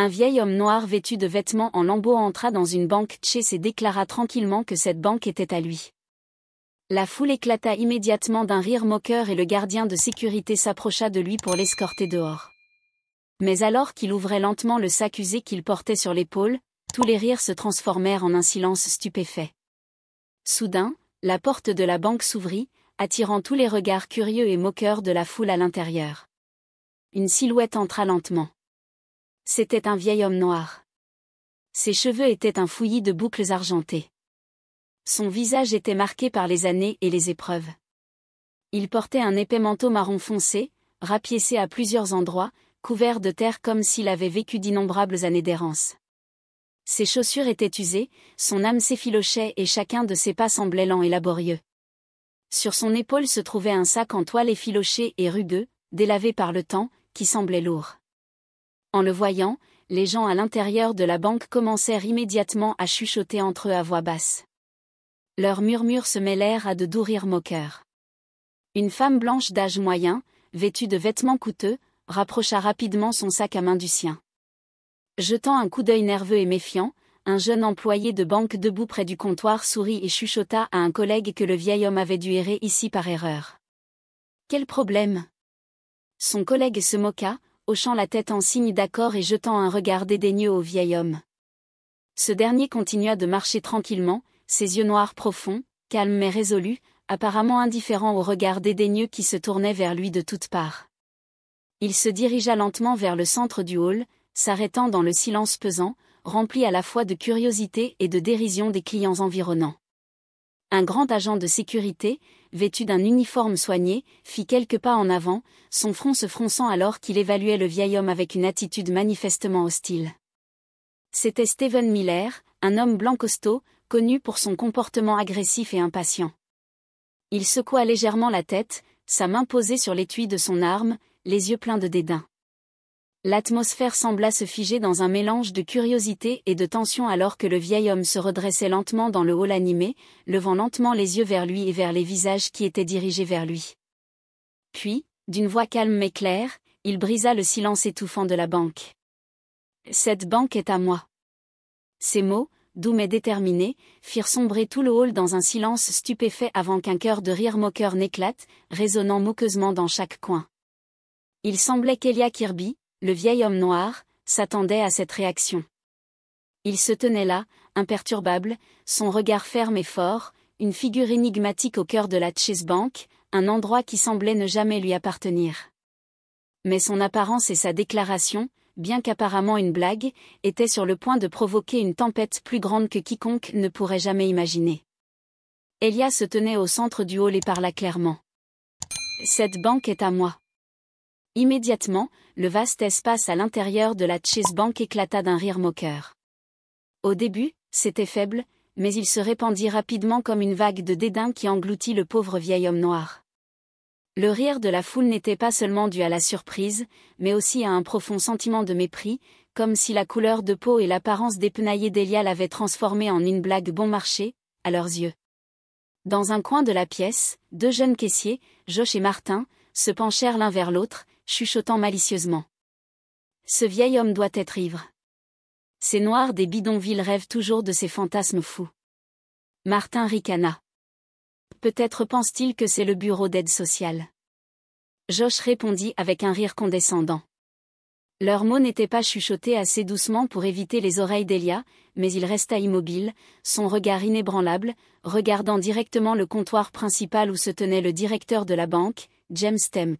Un vieil homme noir vêtu de vêtements en lambeaux entra dans une banque Chase et déclara tranquillement que cette banque était à lui. La foule éclata immédiatement d'un rire moqueur et le gardien de sécurité s'approcha de lui pour l'escorter dehors. Mais alors qu'il ouvrait lentement le sac usé qu'il portait sur l'épaule, tous les rires se transformèrent en un silence stupéfait. Soudain, la porte de la banque s'ouvrit, attirant tous les regards curieux et moqueurs de la foule à l'intérieur. Une silhouette entra lentement. C'était un vieil homme noir. Ses cheveux étaient un fouillis de boucles argentées. Son visage était marqué par les années et les épreuves. Il portait un épais manteau marron foncé, rapiécé à plusieurs endroits, couvert de terre comme s'il avait vécu d'innombrables années d'errance. Ses chaussures étaient usées, son âme s'effilochait et chacun de ses pas semblait lent et laborieux. Sur son épaule se trouvait un sac en toile effiloché et rugueux, délavé par le temps, qui semblait lourd. En le voyant, les gens à l'intérieur de la banque commencèrent immédiatement à chuchoter entre eux à voix basse. Leurs murmures se mêlèrent à de doux rires moqueurs. Une femme blanche d'âge moyen, vêtue de vêtements coûteux, rapprocha rapidement son sac à main du sien. Jetant un coup d'œil nerveux et méfiant, un jeune employé de banque debout près du comptoir sourit et chuchota à un collègue que le vieil homme avait dû errer ici par erreur. « Quel problème ?» Son collègue se moqua, hochant la tête en signe d'accord et jetant un regard dédaigneux au vieil homme. Ce dernier continua de marcher tranquillement, ses yeux noirs profonds, calmes mais résolus, apparemment indifférents au regard dédaigneux qui se tournait vers lui de toutes parts. Il se dirigea lentement vers le centre du hall, s'arrêtant dans le silence pesant, rempli à la fois de curiosité et de dérision des clients environnants. Un grand agent de sécurité, vêtu d'un uniforme soigné, fit quelques pas en avant, son front se fronçant alors qu'il évaluait le vieil homme avec une attitude manifestement hostile. C'était Stephen Miller, un homme blanc costaud, connu pour son comportement agressif et impatient. Il secoua légèrement la tête, sa main posée sur l'étui de son arme, les yeux pleins de dédain. L'atmosphère sembla se figer dans un mélange de curiosité et de tension alors que le vieil homme se redressait lentement dans le hall animé, levant lentement les yeux vers lui et vers les visages qui étaient dirigés vers lui. Puis, d'une voix calme mais claire, il brisa le silence étouffant de la banque. « Cette banque est à moi. » Ces mots, doux mais déterminés, firent sombrer tout le hall dans un silence stupéfait avant qu'un chœur de rire moqueur n'éclate, résonnant moqueusement dans chaque coin. Il semblait qu'Elia Kirby, le vieil homme noir, s'attendait à cette réaction. Il se tenait là, imperturbable, son regard ferme et fort, une figure énigmatique au cœur de la Chase Bank, un endroit qui semblait ne jamais lui appartenir. Mais son apparence et sa déclaration, bien qu'apparemment une blague, étaient sur le point de provoquer une tempête plus grande que quiconque ne pourrait jamais imaginer. Elia se tenait au centre du hall et parla clairement. « Cette banque est à moi. » Immédiatement, le vaste espace à l'intérieur de la Chase Bank éclata d'un rire moqueur. Au début, c'était faible, mais il se répandit rapidement comme une vague de dédain qui engloutit le pauvre vieil homme noir. Le rire de la foule n'était pas seulement dû à la surprise, mais aussi à un profond sentiment de mépris, comme si la couleur de peau et l'apparence dépenaillée d'Elia l'avaient transformée en une blague bon marché, à leurs yeux. Dans un coin de la pièce, deux jeunes caissiers, Josh et Martin, se penchèrent l'un vers l'autre, chuchotant malicieusement. Ce vieil homme doit être ivre. Ces noirs des bidonvilles rêvent toujours de ces fantasmes fous. Martin ricana. Peut-être pense-t-il que c'est le bureau d'aide sociale. Josh répondit avec un rire condescendant. Leurs mots n'étaient pas chuchotés assez doucement pour éviter les oreilles d'Elia, mais il resta immobile, son regard inébranlable, regardant directement le comptoir principal où se tenait le directeur de la banque, James Temp.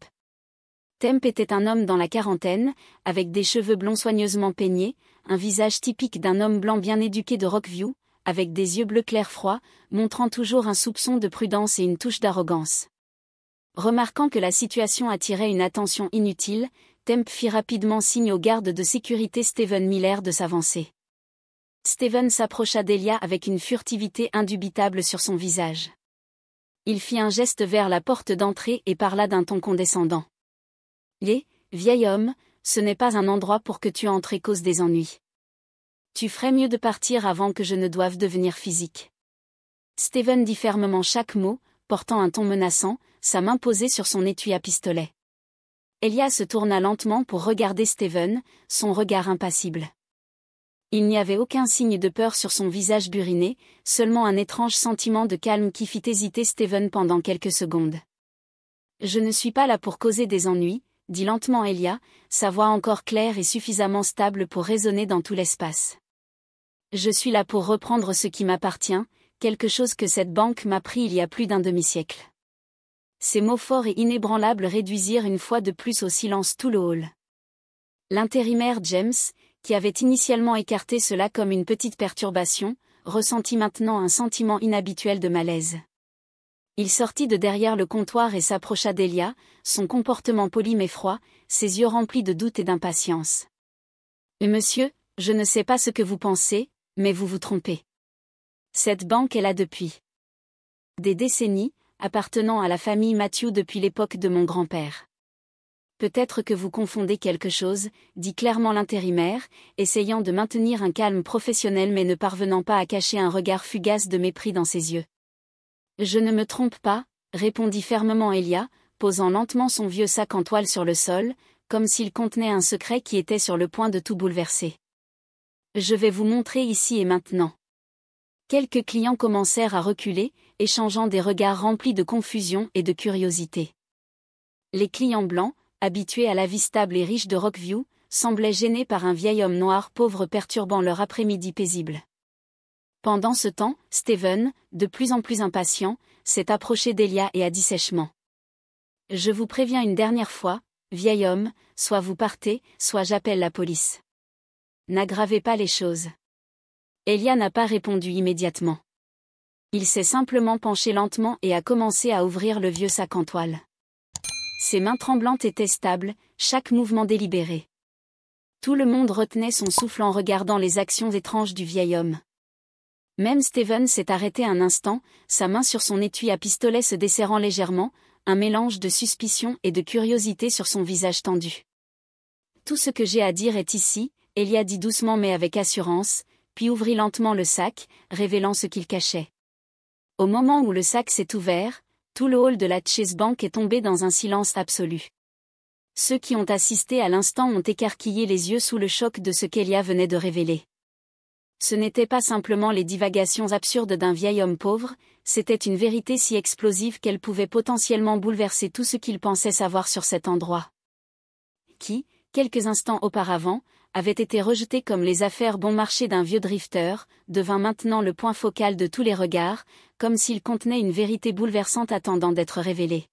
Temp était un homme dans la quarantaine, avec des cheveux blonds soigneusement peignés, un visage typique d'un homme blanc bien éduqué de Rockview, avec des yeux bleus clairs froids, montrant toujours un soupçon de prudence et une touche d'arrogance. Remarquant que la situation attirait une attention inutile, Temp fit rapidement signe au garde de sécurité Stephen Miller de s'avancer. Stephen s'approcha d'Elia avec une furtivité indubitable sur son visage. Il fit un geste vers la porte d'entrée et parla d'un ton condescendant. « Vieil homme, ce n'est pas un endroit pour que tu entres et causes des ennuis. Tu ferais mieux de partir avant que je ne doive devenir physique. » Stephen dit fermement chaque mot, portant un ton menaçant, sa main posée sur son étui à pistolet. Elia se tourna lentement pour regarder Steven, son regard impassible. Il n'y avait aucun signe de peur sur son visage buriné, seulement un étrange sentiment de calme qui fit hésiter Steven pendant quelques secondes. « Je ne suis pas là pour causer des ennuis », dit lentement Elia, sa voix encore claire et suffisamment stable pour résonner dans tout l'espace. « Je suis là pour reprendre ce qui m'appartient, quelque chose que cette banque m'a pris il y a plus d'un demi-siècle. » Ces mots forts et inébranlables réduisirent une fois de plus au silence tout le hall. L'intérimaire James, qui avait initialement écarté cela comme une petite perturbation, ressentit maintenant un sentiment inhabituel de malaise. Il sortit de derrière le comptoir et s'approcha d'Elia, son comportement poli mais froid, ses yeux remplis de doute et d'impatience. « Monsieur, je ne sais pas ce que vous pensez, mais vous vous trompez. Cette banque est là depuis des décennies, appartenant à la famille Matthew depuis l'époque de mon grand-père. Peut-être que vous confondez quelque chose, dit clairement l'intérimaire, essayant de maintenir un calme professionnel mais ne parvenant pas à cacher un regard fugace de mépris dans ses yeux. Je ne me trompe pas, répondit fermement Elia, posant lentement son vieux sac en toile sur le sol, comme s'il contenait un secret qui était sur le point de tout bouleverser. Je vais vous montrer ici et maintenant. Quelques clients commencèrent à reculer, échangeant des regards remplis de confusion et de curiosité. Les clients blancs, habitués à la vie stable et riche de Rockview, semblaient gênés par un vieil homme noir pauvre perturbant leur après-midi paisible. Pendant ce temps, Steven, de plus en plus impatient, s'est approché d'Elia et a dit sèchement. « Je vous préviens une dernière fois, vieil homme, soit vous partez, soit j'appelle la police. N'aggravez pas les choses. » Elia n'a pas répondu immédiatement. Il s'est simplement penché lentement et a commencé à ouvrir le vieux sac en toile. Ses mains tremblantes étaient stables, chaque mouvement délibéré. Tout le monde retenait son souffle en regardant les actions étranges du vieil homme. Même Steven s'est arrêté un instant, sa main sur son étui à pistolet se desserrant légèrement, un mélange de suspicion et de curiosité sur son visage tendu. « Tout ce que j'ai à dire est ici, » Elia dit doucement mais avec assurance, puis ouvrit lentement le sac, révélant ce qu'il cachait. Au moment où le sac s'est ouvert, tout le hall de la Chase Bank est tombé dans un silence absolu. Ceux qui ont assisté à l'instant ont écarquillé les yeux sous le choc de ce qu'Elia venait de révéler. Ce n'étaient pas simplement les divagations absurdes d'un vieil homme pauvre, c'était une vérité si explosive qu'elle pouvait potentiellement bouleverser tout ce qu'ils pensaient savoir sur cet endroit. Qui, quelques instants auparavant, avait été rejeté comme les affaires bon marché d'un vieux drifter, devint maintenant le point focal de tous les regards, comme s'il contenait une vérité bouleversante attendant d'être révélée.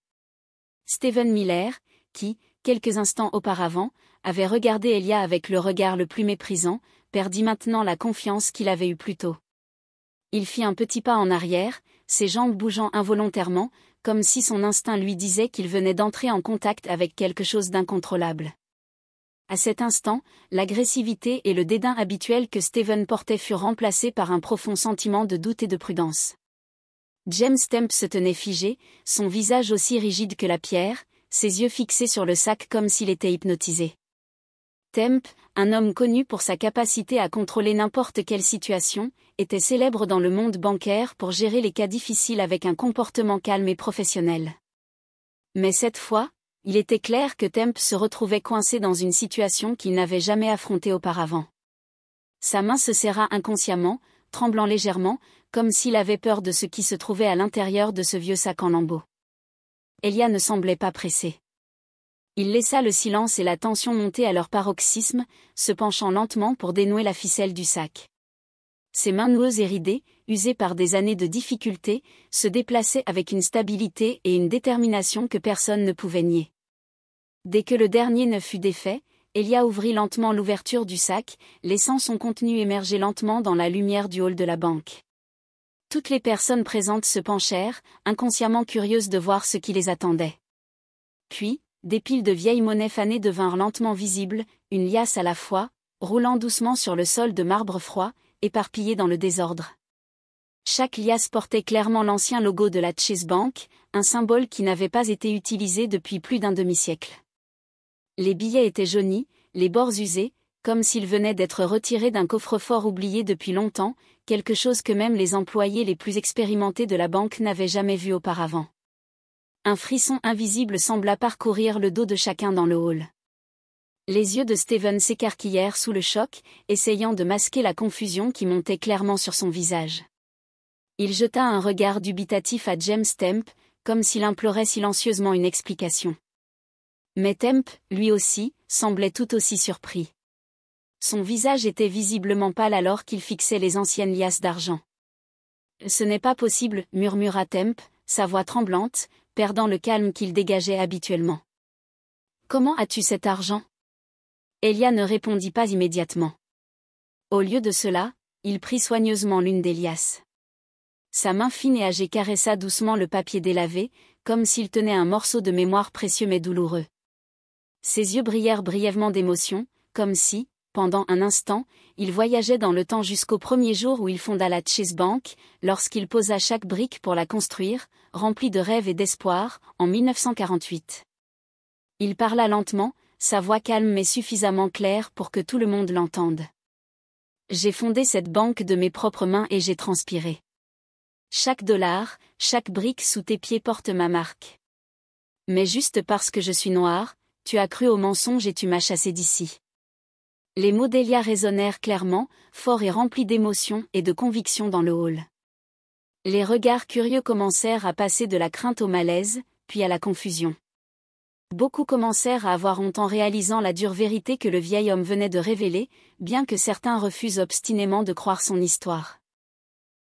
Steven Miller, qui, quelques instants auparavant, avait regardé Elia avec le regard le plus méprisant, perdit maintenant la confiance qu'il avait eue plus tôt. Il fit un petit pas en arrière, ses jambes bougeant involontairement, comme si son instinct lui disait qu'il venait d'entrer en contact avec quelque chose d'incontrôlable. À cet instant, l'agressivité et le dédain habituel que Steven portait furent remplacés par un profond sentiment de doute et de prudence. James Temp se tenait figé, son visage aussi rigide que la pierre, ses yeux fixés sur le sac comme s'il était hypnotisé. Temp, un homme connu pour sa capacité à contrôler n'importe quelle situation, était célèbre dans le monde bancaire pour gérer les cas difficiles avec un comportement calme et professionnel. Mais cette fois, il était clair que Temp se retrouvait coincé dans une situation qu'il n'avait jamais affrontée auparavant. Sa main se serra inconsciemment, tremblant légèrement, comme s'il avait peur de ce qui se trouvait à l'intérieur de ce vieux sac en lambeaux. Elia ne semblait pas pressé. Il laissa le silence et la tension monter à leur paroxysme, se penchant lentement pour dénouer la ficelle du sac. Ses mains noueuses et ridées, usées par des années de difficultés, se déplaçaient avec une stabilité et une détermination que personne ne pouvait nier. Dès que le dernier ne fut défait, Elia ouvrit lentement l'ouverture du sac, laissant son contenu émerger lentement dans la lumière du hall de la banque. Toutes les personnes présentes se penchèrent, inconsciemment curieuses de voir ce qui les attendait. Puis, des piles de vieilles monnaies fanées devinrent lentement visibles, une liasse à la fois, roulant doucement sur le sol de marbre froid, éparpillée dans le désordre. Chaque liasse portait clairement l'ancien logo de la Chase Bank, un symbole qui n'avait pas été utilisé depuis plus d'un demi-siècle. Les billets étaient jaunis, les bords usés, comme s'ils venaient d'être retirés d'un coffre-fort oublié depuis longtemps, quelque chose que même les employés les plus expérimentés de la banque n'avaient jamais vu auparavant. Un frisson invisible sembla parcourir le dos de chacun dans le hall. Les yeux de Steven s'écarquillèrent sous le choc, essayant de masquer la confusion qui montait clairement sur son visage. Il jeta un regard dubitatif à James Temp, comme s'il implorait silencieusement une explication. Mais Temp, lui aussi, semblait tout aussi surpris. Son visage était visiblement pâle alors qu'il fixait les anciennes liasses d'argent. « Ce n'est pas possible, » murmura Temp, sa voix tremblante, perdant le calme qu'il dégageait habituellement. « Comment as-tu cet argent ?» Elia ne répondit pas immédiatement. Au lieu de cela, il prit soigneusement l'une des liasses. Sa main fine et âgée caressa doucement le papier délavé, comme s'il tenait un morceau de mémoire précieux mais douloureux. Ses yeux brillèrent brièvement d'émotion, comme si, pendant un instant, il voyageait dans le temps jusqu'au premier jour où il fonda la Chase Bank, lorsqu'il posa chaque brique pour la construire, remplie de rêves et d'espoir, en 1948. Il parla lentement, sa voix calme mais suffisamment claire pour que tout le monde l'entende. J'ai fondé cette banque de mes propres mains et j'ai transpiré. Chaque dollar, chaque brique sous tes pieds porte ma marque. Mais juste parce que je suis noir, tu as cru au mensonge et tu m'as chassé d'ici. Les mots d'Elia résonnèrent clairement, forts et remplis d'émotion et de conviction dans le hall. Les regards curieux commencèrent à passer de la crainte au malaise, puis à la confusion. Beaucoup commencèrent à avoir honte en réalisant la dure vérité que le vieil homme venait de révéler, bien que certains refusent obstinément de croire son histoire.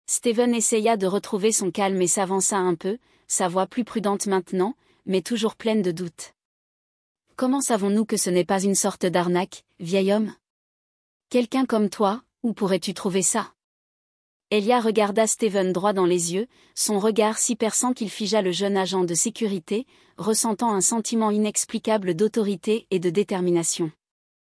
Steven essaya de retrouver son calme et s'avança un peu, sa voix plus prudente maintenant, mais toujours pleine de doutes. « Comment savons-nous que ce n'est pas une sorte d'arnaque, vieil homme ? Quelqu'un comme toi, où pourrais-tu trouver ça ?» Elia regarda Steven droit dans les yeux, son regard si perçant qu'il figea le jeune agent de sécurité, ressentant un sentiment inexplicable d'autorité et de détermination.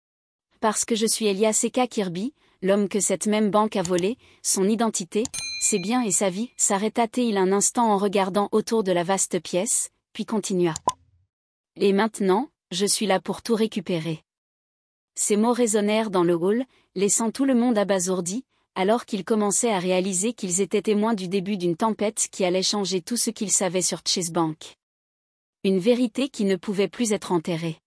« Parce que je suis Elia C.K. Kirby, l'homme que cette même banque a volé, son identité, ses biens et sa vie, » s'arrêta-t-il un instant en regardant autour de la vaste pièce, puis continua. « Et maintenant, je suis là pour tout récupérer. » Ces mots résonnèrent dans le hall, laissant tout le monde abasourdi, alors qu'ils commençaient à réaliser qu'ils étaient témoins du début d'une tempête qui allait changer tout ce qu'ils savaient sur Chase Bank. Une vérité qui ne pouvait plus être enterrée.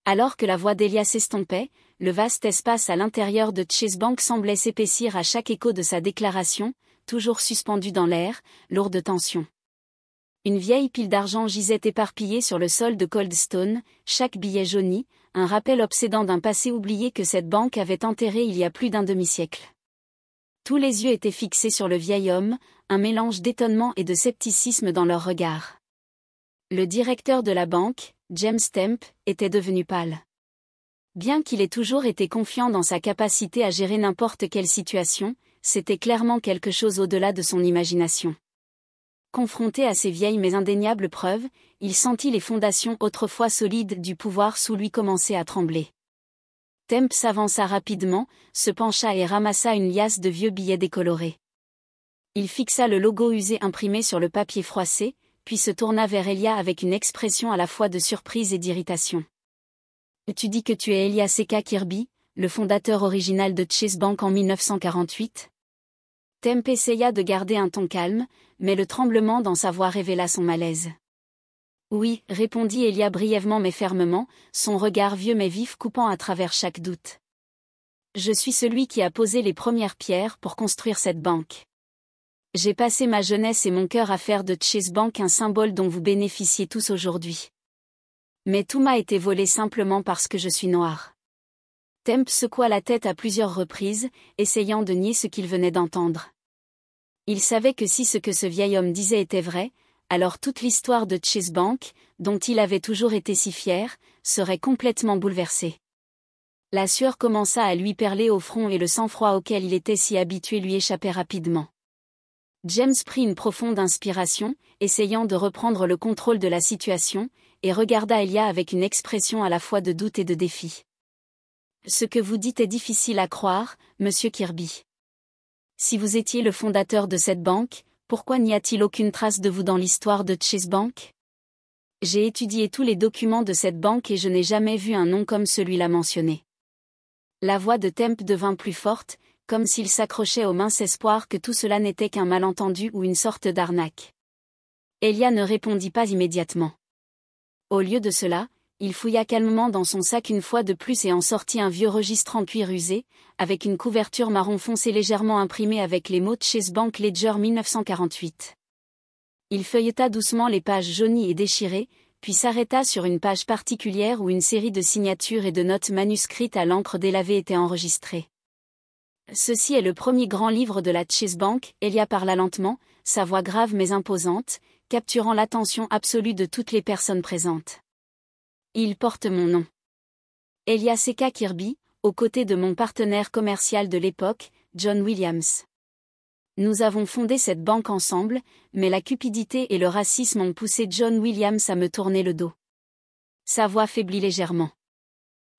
Alors que la voix d'Elia s'estompait, le vaste espace à l'intérieur de Chase Bank semblait s'épaissir à chaque écho de sa déclaration, toujours suspendue dans l'air, lourde de tension. Une vieille pile d'argent gisait éparpillée sur le sol de Coldstone, chaque billet jauni, un rappel obsédant d'un passé oublié que cette banque avait enterré il y a plus d'un demi-siècle. Tous les yeux étaient fixés sur le vieil homme, un mélange d'étonnement et de scepticisme dans leurs regards. Le directeur de la banque, James Temp, était devenu pâle. Bien qu'il ait toujours été confiant dans sa capacité à gérer n'importe quelle situation, c'était clairement quelque chose au-delà de son imagination. Confronté à ces vieilles mais indéniables preuves, il sentit les fondations autrefois solides du pouvoir sous lui commencer à trembler. Temp s'avança rapidement, se pencha et ramassa une liasse de vieux billets décolorés. Il fixa le logo usé imprimé sur le papier froissé, puis se tourna vers Elia avec une expression à la fois de surprise et d'irritation. « Tu dis que tu es Elia C.K. Kirby, le fondateur original de Chase Bank en 1948 ?» Temp essaya de garder un ton calme, mais le tremblement dans sa voix révéla son malaise. « Oui, » répondit Elia brièvement mais fermement, son regard vieux mais vif coupant à travers chaque doute. « Je suis celui qui a posé les premières pierres pour construire cette banque. J'ai passé ma jeunesse et mon cœur à faire de Chase Bank un symbole dont vous bénéficiez tous aujourd'hui. Mais tout m'a été volé simplement parce que je suis noir. » Temp secoua la tête à plusieurs reprises, essayant de nier ce qu'il venait d'entendre. Il savait que si ce que ce vieil homme disait était vrai, alors toute l'histoire de Chase Bank, dont il avait toujours été si fier, serait complètement bouleversée. La sueur commença à lui perler au front et le sang-froid auquel il était si habitué lui échappait rapidement. James prit une profonde inspiration, essayant de reprendre le contrôle de la situation, et regarda Elia avec une expression à la fois de doute et de défi. « Ce que vous dites est difficile à croire, monsieur Kirby. Si vous étiez le fondateur de cette banque, pourquoi n'y a-t-il aucune trace de vous dans l'histoire de Chase Bank ? J'ai étudié tous les documents de cette banque et je n'ai jamais vu un nom comme celui-là mentionné. » La voix de Temp devint plus forte, comme s'il s'accrochait au mince espoir que tout cela n'était qu'un malentendu ou une sorte d'arnaque. Elia ne répondit pas immédiatement. Au lieu de cela, il fouilla calmement dans son sac une fois de plus et en sortit un vieux registre en cuir usé, avec une couverture marron foncé légèrement imprimée avec les mots Chase Bank Ledger 1948. Il feuilleta doucement les pages jaunies et déchirées, puis s'arrêta sur une page particulière où une série de signatures et de notes manuscrites à l'encre délavée étaient enregistrées. Ceci est le premier grand livre de la Chase Bank, Elia parla lentement, sa voix grave mais imposante, capturant l'attention absolue de toutes les personnes présentes. Il porte mon nom. Elia C.K. Kirby, aux côtés de mon partenaire commercial de l'époque, John Williams. Nous avons fondé cette banque ensemble, mais la cupidité et le racisme ont poussé John Williams à me tourner le dos. Sa voix faiblit légèrement.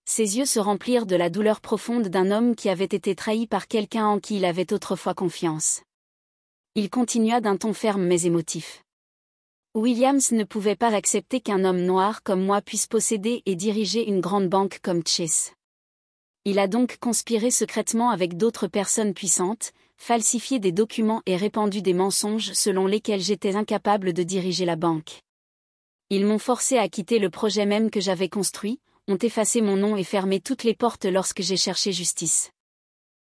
Ses yeux se remplirent de la douleur profonde d'un homme qui avait été trahi par quelqu'un en qui il avait autrefois confiance. Il continua d'un ton ferme mais émotif. Williams ne pouvait pas accepter qu'un homme noir comme moi puisse posséder et diriger une grande banque comme Chase. Il a donc conspiré secrètement avec d'autres personnes puissantes, falsifié des documents et répandu des mensonges selon lesquels j'étais incapable de diriger la banque. Ils m'ont forcé à quitter le projet même que j'avais construit, ont effacé mon nom et fermé toutes les portes lorsque j'ai cherché justice.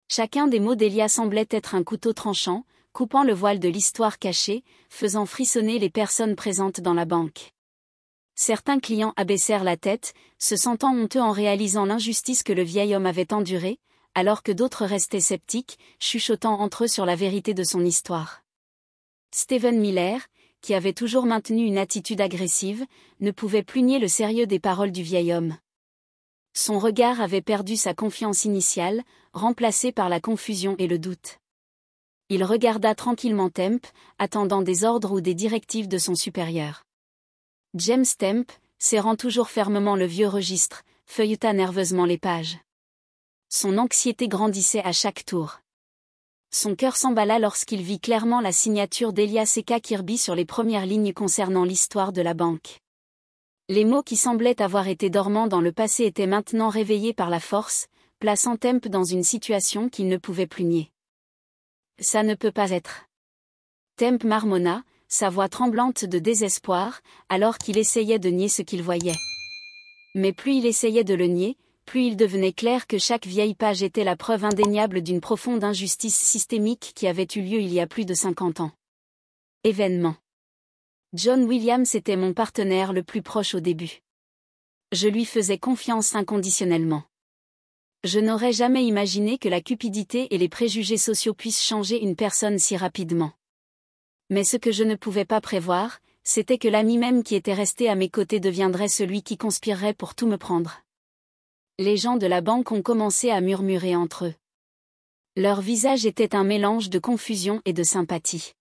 Chacun des mots d'Elia semblait être un couteau tranchant, coupant le voile de l'histoire cachée, faisant frissonner les personnes présentes dans la banque. Certains clients abaissèrent la tête, se sentant honteux en réalisant l'injustice que le vieil homme avait endurée, alors que d'autres restaient sceptiques, chuchotant entre eux sur la vérité de son histoire. Stephen Miller, qui avait toujours maintenu une attitude agressive, ne pouvait plus nier le sérieux des paroles du vieil homme. Son regard avait perdu sa confiance initiale, remplacée par la confusion et le doute. Il regarda tranquillement Temp, attendant des ordres ou des directives de son supérieur. James Temp, serrant toujours fermement le vieux registre, feuilleta nerveusement les pages. Son anxiété grandissait à chaque tour. Son cœur s'emballa lorsqu'il vit clairement la signature d'Elia C.K. Kirby sur les premières lignes concernant l'histoire de la banque. Les mots qui semblaient avoir été dormants dans le passé étaient maintenant réveillés par la force, plaçant Temp dans une situation qu'il ne pouvait plus nier. Ça ne peut pas être. Temp marmonna, sa voix tremblante de désespoir, alors qu'il essayait de nier ce qu'il voyait. Mais plus il essayait de le nier, plus il devenait clair que chaque vieille page était la preuve indéniable d'une profonde injustice systémique qui avait eu lieu il y a plus de 50 ans. Événement. John Williams était mon partenaire le plus proche au début. Je lui faisais confiance inconditionnellement. Je n'aurais jamais imaginé que la cupidité et les préjugés sociaux puissent changer une personne si rapidement. Mais ce que je ne pouvais pas prévoir, c'était que l'ami même qui était resté à mes côtés deviendrait celui qui conspirerait pour tout me prendre. Les gens de la banque ont commencé à murmurer entre eux. Leur visage était un mélange de confusion et de sympathie.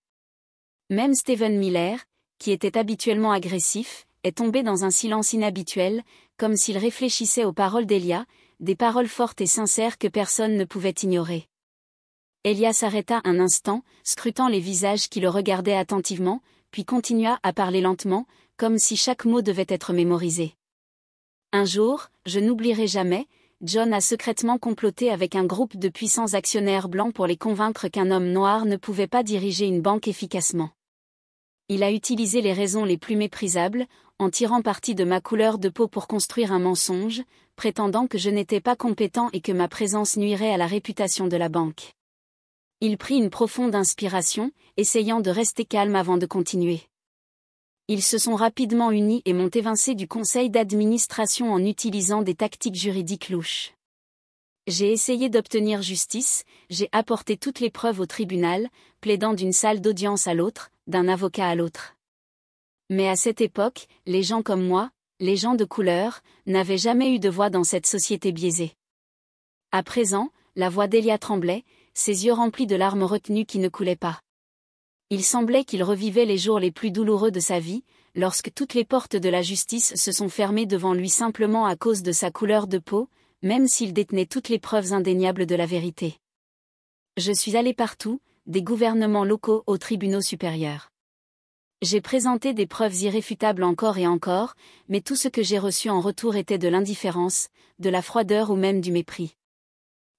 Même Stephen Miller, qui était habituellement agressif, est tombé dans un silence inhabituel, comme s'il réfléchissait aux paroles d'Elia, des paroles fortes et sincères que personne ne pouvait ignorer. Elia s'arrêta un instant, scrutant les visages qui le regardaient attentivement, puis continua à parler lentement, comme si chaque mot devait être mémorisé. Un jour, je n'oublierai jamais, John a secrètement comploté avec un groupe de puissants actionnaires blancs pour les convaincre qu'un homme noir ne pouvait pas diriger une banque efficacement. Il a utilisé les raisons les plus méprisables, en tirant parti de ma couleur de peau pour construire un mensonge, prétendant que je n'étais pas compétent et que ma présence nuirait à la réputation de la banque. Il prit une profonde inspiration, essayant de rester calme avant de continuer. Ils se sont rapidement unis et m'ont évincé du conseil d'administration en utilisant des tactiques juridiques louches. J'ai essayé d'obtenir justice, j'ai apporté toutes les preuves au tribunal, plaidant d'une salle d'audience à l'autre, d'un avocat à l'autre. Mais à cette époque, les gens comme moi, les gens de couleur, n'avaient jamais eu de voix dans cette société biaisée. À présent, la voix d'Elia tremblait, ses yeux remplis de larmes retenues qui ne coulaient pas. Il semblait qu'il revivait les jours les plus douloureux de sa vie, lorsque toutes les portes de la justice se sont fermées devant lui simplement à cause de sa couleur de peau, même s'il détenait toutes les preuves indéniables de la vérité. Je suis allé partout, des gouvernements locaux aux tribunaux supérieurs. J'ai présenté des preuves irréfutables encore et encore, mais tout ce que j'ai reçu en retour était de l'indifférence, de la froideur ou même du mépris.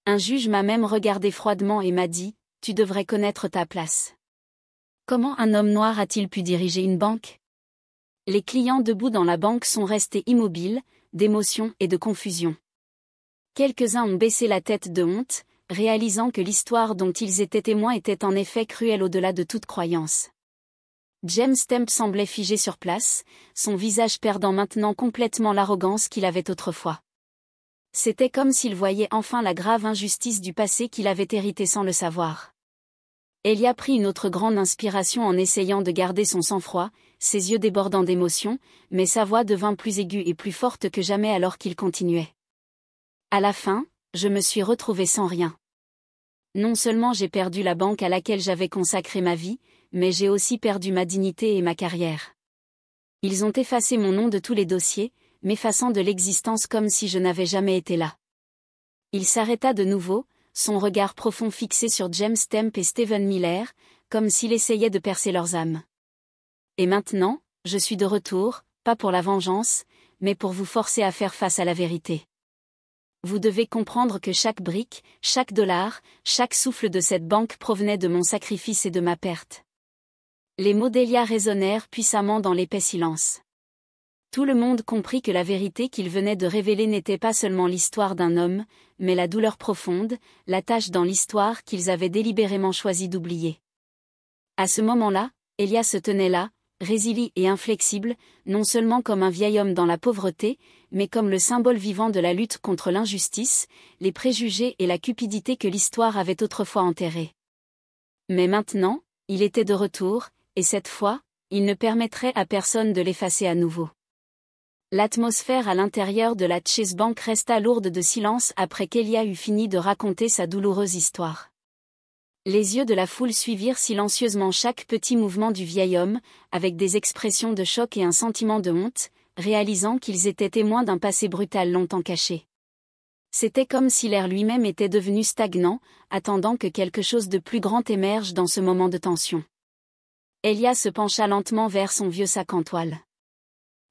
Un juge m'a même regardé froidement et m'a dit « Tu devrais connaître ta place ». Comment un homme noir a-t-il pu diriger une banque? Les clients debout dans la banque sont restés immobiles, d'émotion et de confusion. Quelques-uns ont baissé la tête de honte, réalisant que l'histoire dont ils étaient témoins était en effet cruelle au-delà de toute croyance. James Stamp semblait figé sur place, son visage perdant maintenant complètement l'arrogance qu'il avait autrefois. C'était comme s'il voyait enfin la grave injustice du passé qu'il avait hérité sans le savoir. Elia prit une autre grande inspiration en essayant de garder son sang-froid, ses yeux débordant d'émotion, mais sa voix devint plus aiguë et plus forte que jamais alors qu'il continuait. À la fin, je me suis retrouvé sans rien. Non seulement j'ai perdu la banque à laquelle j'avais consacré ma vie, mais j'ai aussi perdu ma dignité et ma carrière. Ils ont effacé mon nom de tous les dossiers, m'effaçant de l'existence comme si je n'avais jamais été là. Il s'arrêta de nouveau, son regard profond fixé sur James Stamp et Stephen Miller, comme s'il essayait de percer leurs âmes. Et maintenant, je suis de retour, pas pour la vengeance, mais pour vous forcer à faire face à la vérité. Vous devez comprendre que chaque brique, chaque dollar, chaque souffle de cette banque provenait de mon sacrifice et de ma perte. Les mots d'Elia résonnèrent puissamment dans l'épais silence. Tout le monde comprit que la vérité qu'il venait de révéler n'était pas seulement l'histoire d'un homme, mais la douleur profonde, la tache dans l'histoire qu'ils avaient délibérément choisi d'oublier. À ce moment-là, Elia se tenait là, résilié et inflexible, non seulement comme un vieil homme dans la pauvreté, mais comme le symbole vivant de la lutte contre l'injustice, les préjugés et la cupidité que l'histoire avait autrefois enterrés. Mais maintenant, il était de retour, et cette fois, il ne permettrait à personne de l'effacer à nouveau. L'atmosphère à l'intérieur de la Chase Bank resta lourde de silence après qu'Elia eut fini de raconter sa douloureuse histoire. Les yeux de la foule suivirent silencieusement chaque petit mouvement du vieil homme, avec des expressions de choc et un sentiment de honte, réalisant qu'ils étaient témoins d'un passé brutal longtemps caché. C'était comme si l'air lui-même était devenu stagnant, attendant que quelque chose de plus grand émerge dans ce moment de tension. Elia se pencha lentement vers son vieux sac en toile.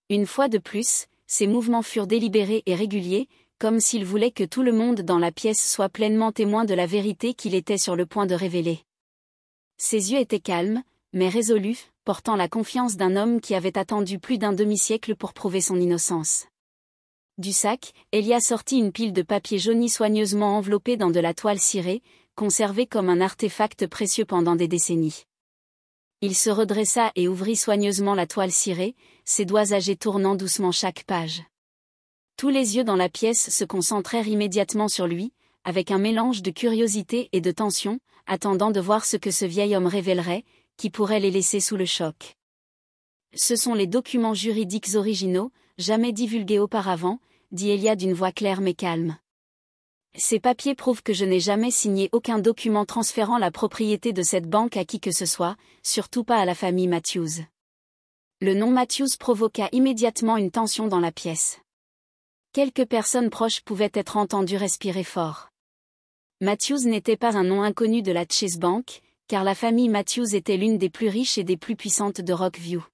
Une fois de plus, ses mouvements furent délibérés et réguliers, comme s'il voulait que tout le monde dans la pièce soit pleinement témoin de la vérité qu'il était sur le point de révéler. Ses yeux étaient calmes, mais résolus, portant la confiance d'un homme qui avait attendu plus d'un demi-siècle pour prouver son innocence. Du sac, Elia sortit une pile de papier jauni soigneusement enveloppé dans de la toile cirée, conservée comme un artefact précieux pendant des décennies. Il se redressa et ouvrit soigneusement la toile cirée, ses doigts âgés tournant doucement chaque page. Tous les yeux dans la pièce se concentrèrent immédiatement sur lui, avec un mélange de curiosité et de tension, attendant de voir ce que ce vieil homme révélerait, qui pourrait les laisser sous le choc. Ce sont les documents juridiques originaux, jamais divulgués auparavant, dit Elia d'une voix claire mais calme. Ces papiers prouvent que je n'ai jamais signé aucun document transférant la propriété de cette banque à qui que ce soit, surtout pas à la famille Matthews. Le nom Matthews provoqua immédiatement une tension dans la pièce. Quelques personnes proches pouvaient être entendues respirer fort. Matthews n'était pas un nom inconnu de la Chase Bank, car la famille Matthews était l'une des plus riches et des plus puissantes de Rockview.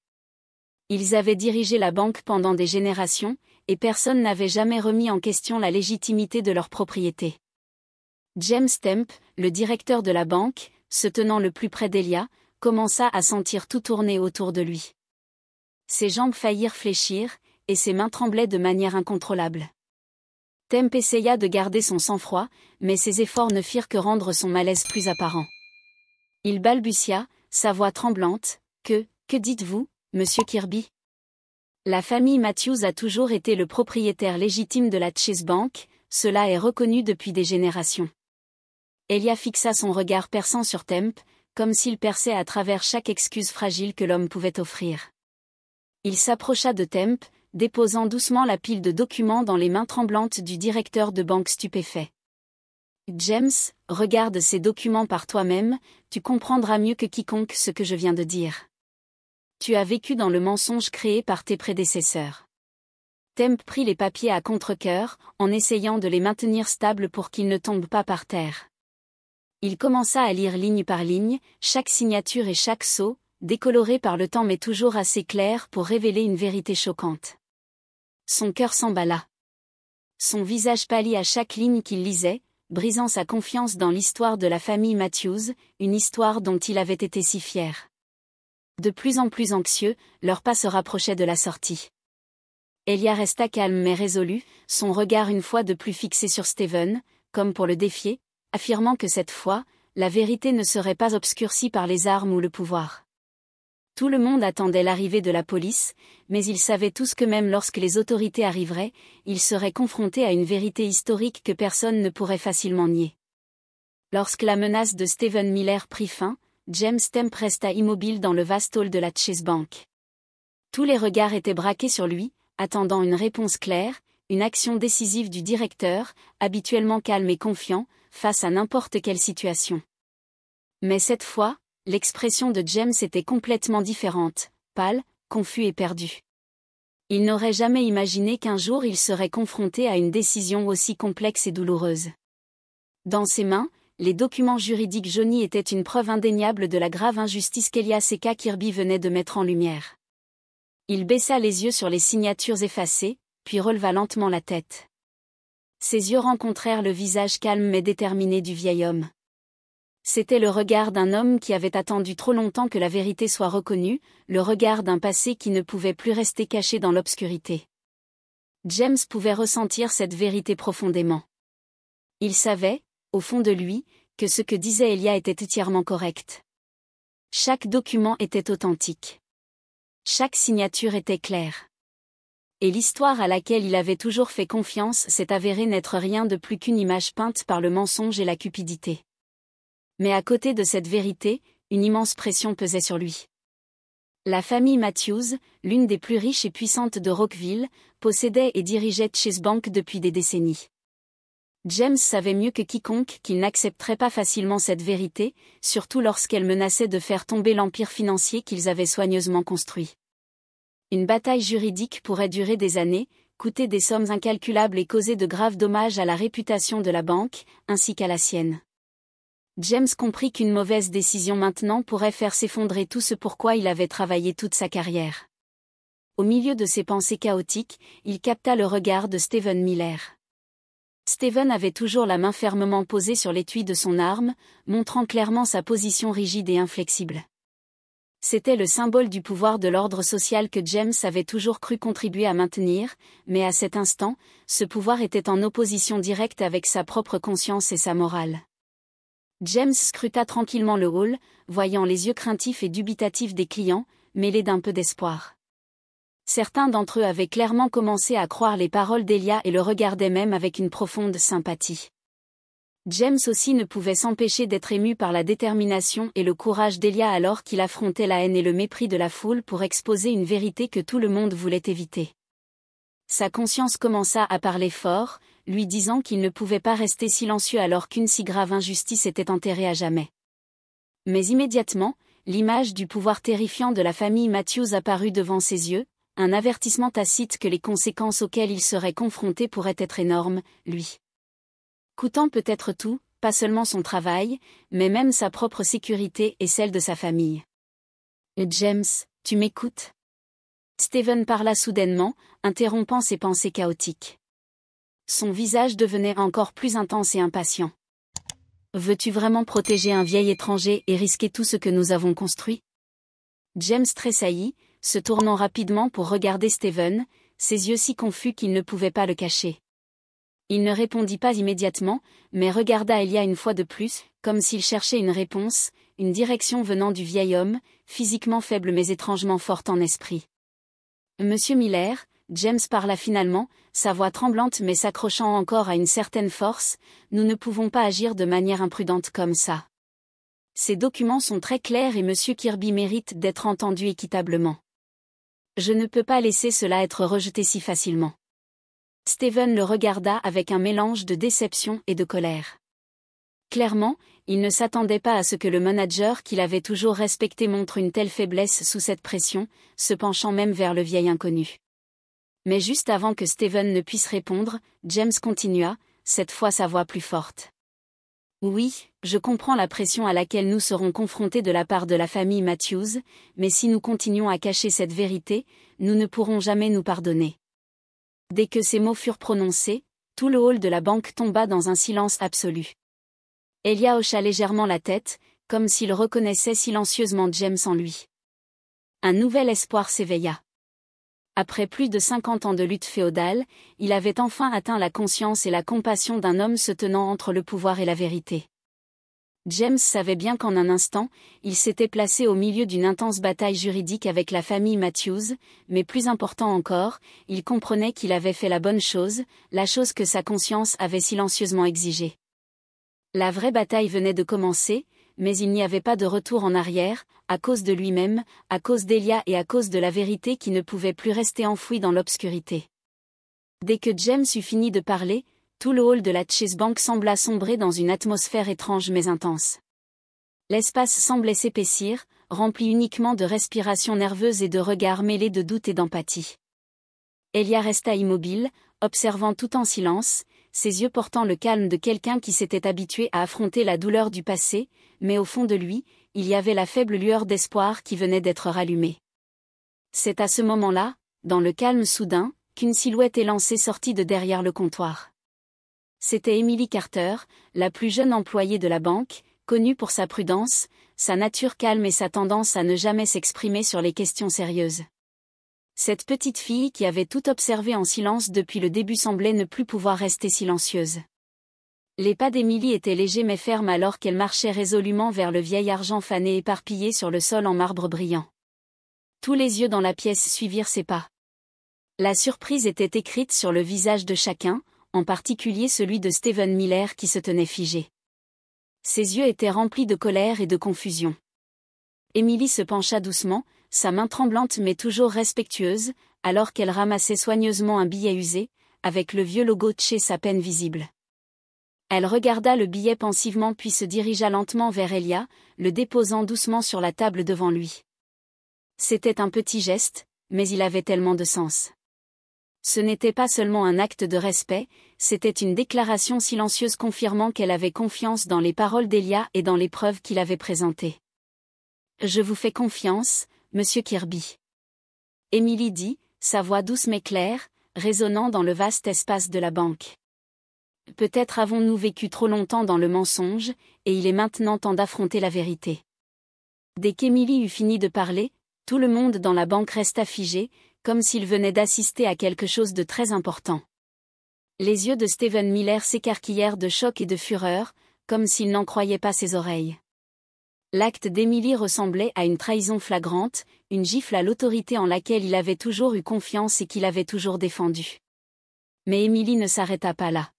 Ils avaient dirigé la banque pendant des générations, et personne n'avait jamais remis en question la légitimité de leur propriété. James Stamp, le directeur de la banque, se tenant le plus près d'Elia, commença à sentir tout tourner autour de lui. Ses jambes faillirent fléchir, et ses mains tremblaient de manière incontrôlable. Stamp essaya de garder son sang-froid, mais ses efforts ne firent que rendre son malaise plus apparent. Il balbutia, sa voix tremblante, « Que dites-vous, monsieur Kirby ?» La famille Matthews a toujours été le propriétaire légitime de la Chase Bank, cela est reconnu depuis des générations. Elia fixa son regard perçant sur Stamp, comme s'il perçait à travers chaque excuse fragile que l'homme pouvait offrir. Il s'approcha de Stamp, déposant doucement la pile de documents dans les mains tremblantes du directeur de banque stupéfait. « James, regarde ces documents par toi-même, tu comprendras mieux que quiconque ce que je viens de dire. Tu as vécu dans le mensonge créé par tes prédécesseurs. » Stamp prit les papiers à contre-cœur, en essayant de les maintenir stables pour qu'ils ne tombent pas par terre. Il commença à lire ligne par ligne, chaque signature et chaque sceau, décoloré par le temps mais toujours assez clair pour révéler une vérité choquante. Son cœur s'emballa. Son visage pâlit à chaque ligne qu'il lisait, brisant sa confiance dans l'histoire de la famille Matthews, une histoire dont il avait été si fier. De plus en plus anxieux, leurs pas se rapprochaient de la sortie. Elia resta calme mais résolu, son regard une fois de plus fixé sur Steven, comme pour le défier, affirmant que cette fois, la vérité ne serait pas obscurcie par les armes ou le pouvoir. Tout le monde attendait l'arrivée de la police, mais ils savaient tous que même lorsque les autorités arriveraient, ils seraient confrontés à une vérité historique que personne ne pourrait facilement nier. Lorsque la menace de Steven Miller prit fin, James Stemp resta immobile dans le vaste hall de la Chase Bank. Tous les regards étaient braqués sur lui, attendant une réponse claire, une action décisive du directeur, habituellement calme et confiant, face à n'importe quelle situation. Mais cette fois, l'expression de James était complètement différente, pâle, confus et perdu. Il n'aurait jamais imaginé qu'un jour il serait confronté à une décision aussi complexe et douloureuse. Dans ses mains, les documents juridiques jaunis étaient une preuve indéniable de la grave injustice qu'Elias et Kirby venaient de mettre en lumière. Il baissa les yeux sur les signatures effacées, puis releva lentement la tête. Ses yeux rencontrèrent le visage calme mais déterminé du vieil homme. C'était le regard d'un homme qui avait attendu trop longtemps que la vérité soit reconnue, le regard d'un passé qui ne pouvait plus rester caché dans l'obscurité. James pouvait ressentir cette vérité profondément. Il savait, au fond de lui, que ce que disait Elia était entièrement correct. Chaque document était authentique. Chaque signature était claire. Et l'histoire à laquelle il avait toujours fait confiance s'est avérée n'être rien de plus qu'une image peinte par le mensonge et la cupidité. Mais à côté de cette vérité, une immense pression pesait sur lui. La famille Matthews, l'une des plus riches et puissantes de Rockville, possédait et dirigeait Chase Bank depuis des décennies. James savait mieux que quiconque qu'il n'accepterait pas facilement cette vérité, surtout lorsqu'elle menaçait de faire tomber l'empire financier qu'ils avaient soigneusement construit. Une bataille juridique pourrait durer des années, coûter des sommes incalculables et causer de graves dommages à la réputation de la banque, ainsi qu'à la sienne. James comprit qu'une mauvaise décision maintenant pourrait faire s'effondrer tout ce pourquoi il avait travaillé toute sa carrière. Au milieu de ses pensées chaotiques, il capta le regard de Steven Miller. Steven avait toujours la main fermement posée sur l'étui de son arme, montrant clairement sa position rigide et inflexible. C'était le symbole du pouvoir de l'ordre social que James avait toujours cru contribuer à maintenir, mais à cet instant, ce pouvoir était en opposition directe avec sa propre conscience et sa morale. James scruta tranquillement le hall, voyant les yeux craintifs et dubitatifs des clients, mêlés d'un peu d'espoir. Certains d'entre eux avaient clairement commencé à croire les paroles d'Elia et le regardaient même avec une profonde sympathie. James aussi ne pouvait s'empêcher d'être ému par la détermination et le courage d'Elia alors qu'il affrontait la haine et le mépris de la foule pour exposer une vérité que tout le monde voulait éviter. Sa conscience commença à parler fort, lui disant qu'il ne pouvait pas rester silencieux alors qu'une si grave injustice était enterrée à jamais. Mais immédiatement, l'image du pouvoir terrifiant de la famille Matthews apparut devant ses yeux, un avertissement tacite que les conséquences auxquelles il serait confronté pourraient être énormes, lui. Coûtant peut-être tout, pas seulement son travail, mais même sa propre sécurité et celle de sa famille. « James, tu m'écoutes ?» Steven parla soudainement, interrompant ses pensées chaotiques. Son visage devenait encore plus intense et impatient. « Veux-tu vraiment protéger un vieil étranger et risquer tout ce que nous avons construit ?» James tressaillit, se tournant rapidement pour regarder Steven, ses yeux si confus qu'il ne pouvait pas le cacher. Il ne répondit pas immédiatement, mais regarda Elia une fois de plus, comme s'il cherchait une réponse, une direction venant du vieil homme, physiquement faible mais étrangement fort en esprit. « Monsieur Miller », James parla finalement, sa voix tremblante mais s'accrochant encore à une certaine force, « nous ne pouvons pas agir de manière imprudente comme ça. Ces documents sont très clairs et Monsieur Kirby mérite d'être entendu équitablement. Je ne peux pas laisser cela être rejeté si facilement. » Steven le regarda avec un mélange de déception et de colère. Clairement, il ne s'attendait pas à ce que le manager qu'il avait toujours respecté montre une telle faiblesse sous cette pression, se penchant même vers le vieil inconnu. Mais juste avant que Steven ne puisse répondre, James continua, cette fois sa voix plus forte. « Oui, je comprends la pression à laquelle nous serons confrontés de la part de la famille Matthews, mais si nous continuons à cacher cette vérité, nous ne pourrons jamais nous pardonner. » Dès que ces mots furent prononcés, tout le hall de la banque tomba dans un silence absolu. Elia hocha légèrement la tête, comme s'il reconnaissait silencieusement James en lui. Un nouvel espoir s'éveilla. Après plus de 50 ans de lutte féodale, il avait enfin atteint la conscience et la compassion d'un homme se tenant entre le pouvoir et la vérité. James savait bien qu'en un instant, il s'était placé au milieu d'une intense bataille juridique avec la famille Matthews, mais plus important encore, il comprenait qu'il avait fait la bonne chose, la chose que sa conscience avait silencieusement exigée. La vraie bataille venait de commencer, mais il n'y avait pas de retour en arrière, à cause de lui-même, à cause d'Elia et à cause de la vérité qui ne pouvait plus rester enfouie dans l'obscurité. Dès que James eut fini de parler, tout le hall de la Chase Bank sembla sombrer dans une atmosphère étrange mais intense. L'espace semblait s'épaissir, rempli uniquement de respirations nerveuses et de regards mêlés de doute et d'empathie. Elia resta immobile, observant tout en silence, ses yeux portant le calme de quelqu'un qui s'était habitué à affronter la douleur du passé, mais au fond de lui, il y avait la faible lueur d'espoir qui venait d'être rallumée. C'est à ce moment-là, dans le calme soudain, qu'une silhouette élancée sortit de derrière le comptoir. C'était Emily Carter, la plus jeune employée de la banque, connue pour sa prudence, sa nature calme et sa tendance à ne jamais s'exprimer sur les questions sérieuses. Cette petite fille qui avait tout observé en silence depuis le début semblait ne plus pouvoir rester silencieuse. Les pas d'Emily étaient légers mais fermes alors qu'elle marchait résolument vers le vieil argent fané éparpillé sur le sol en marbre brillant. Tous les yeux dans la pièce suivirent ses pas. La surprise était écrite sur le visage de chacun, en particulier celui de Stephen Miller qui se tenait figé. Ses yeux étaient remplis de colère et de confusion. Emily se pencha doucement, sa main tremblante mais toujours respectueuse, alors qu'elle ramassait soigneusement un billet usé, avec le vieux logo de Chase à peine visible. Elle regarda le billet pensivement puis se dirigea lentement vers Elia, le déposant doucement sur la table devant lui. C'était un petit geste, mais il avait tellement de sens. Ce n'était pas seulement un acte de respect, c'était une déclaration silencieuse confirmant qu'elle avait confiance dans les paroles d'Elia et dans les preuves qu'il avait présentées. « Je vous fais confiance, Monsieur Kirby. » Emily dit, sa voix douce mais claire, résonnant dans le vaste espace de la banque. Peut-être avons-nous vécu trop longtemps dans le mensonge, et il est maintenant temps d'affronter la vérité. Dès qu'Emily eut fini de parler, tout le monde dans la banque resta figé, comme s'il venait d'assister à quelque chose de très important. Les yeux de Stephen Miller s'écarquillèrent de choc et de fureur, comme s'il n'en croyait pas ses oreilles. L'acte d'Emily ressemblait à une trahison flagrante, une gifle à l'autorité en laquelle il avait toujours eu confiance et qu'il avait toujours défendue. Mais Emily ne s'arrêta pas là.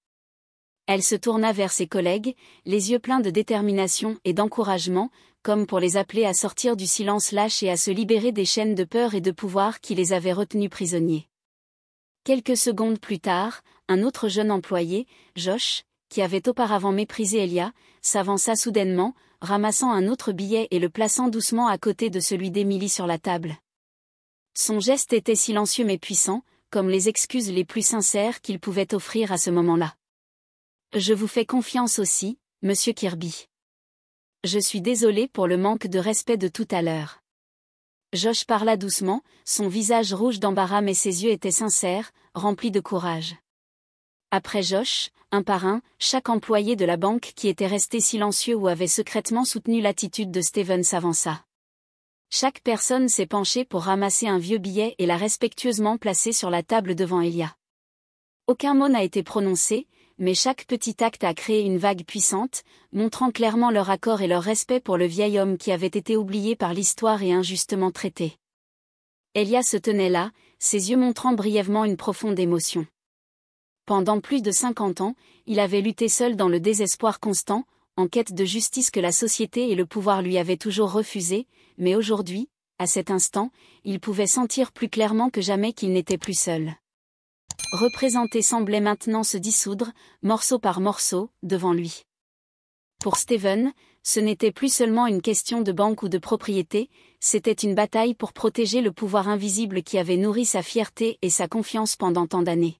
Elle se tourna vers ses collègues, les yeux pleins de détermination et d'encouragement, comme pour les appeler à sortir du silence lâche et à se libérer des chaînes de peur et de pouvoir qui les avaient retenus prisonniers. Quelques secondes plus tard, un autre jeune employé, Josh, qui avait auparavant méprisé Elia, s'avança soudainement, ramassant un autre billet et le plaçant doucement à côté de celui d'Emily sur la table. Son geste était silencieux mais puissant, comme les excuses les plus sincères qu'il pouvait offrir à ce moment-là. « Je vous fais confiance aussi, Monsieur Kirby. Je suis désolé pour le manque de respect de tout à l'heure. » Josh parla doucement, son visage rouge d'embarras mais ses yeux étaient sincères, remplis de courage. Après Josh, un par un, chaque employé de la banque qui était resté silencieux ou avait secrètement soutenu l'attitude de Stephen s'avança. Chaque personne s'est penchée pour ramasser un vieux billet et l'a respectueusement placé sur la table devant Elia. Aucun mot n'a été prononcé, mais chaque petit acte a créé une vague puissante, montrant clairement leur accord et leur respect pour le vieil homme qui avait été oublié par l'histoire et injustement traité. Elia se tenait là, ses yeux montrant brièvement une profonde émotion. Pendant plus de 50 ans, il avait lutté seul dans le désespoir constant, en quête de justice que la société et le pouvoir lui avaient toujours refusé, mais aujourd'hui, à cet instant, il pouvait sentir plus clairement que jamais qu'il n'était plus seul. Représenté semblait maintenant se dissoudre, morceau par morceau, devant lui. Pour Stephen, ce n'était plus seulement une question de banque ou de propriété, c'était une bataille pour protéger le pouvoir invisible qui avait nourri sa fierté et sa confiance pendant tant d'années.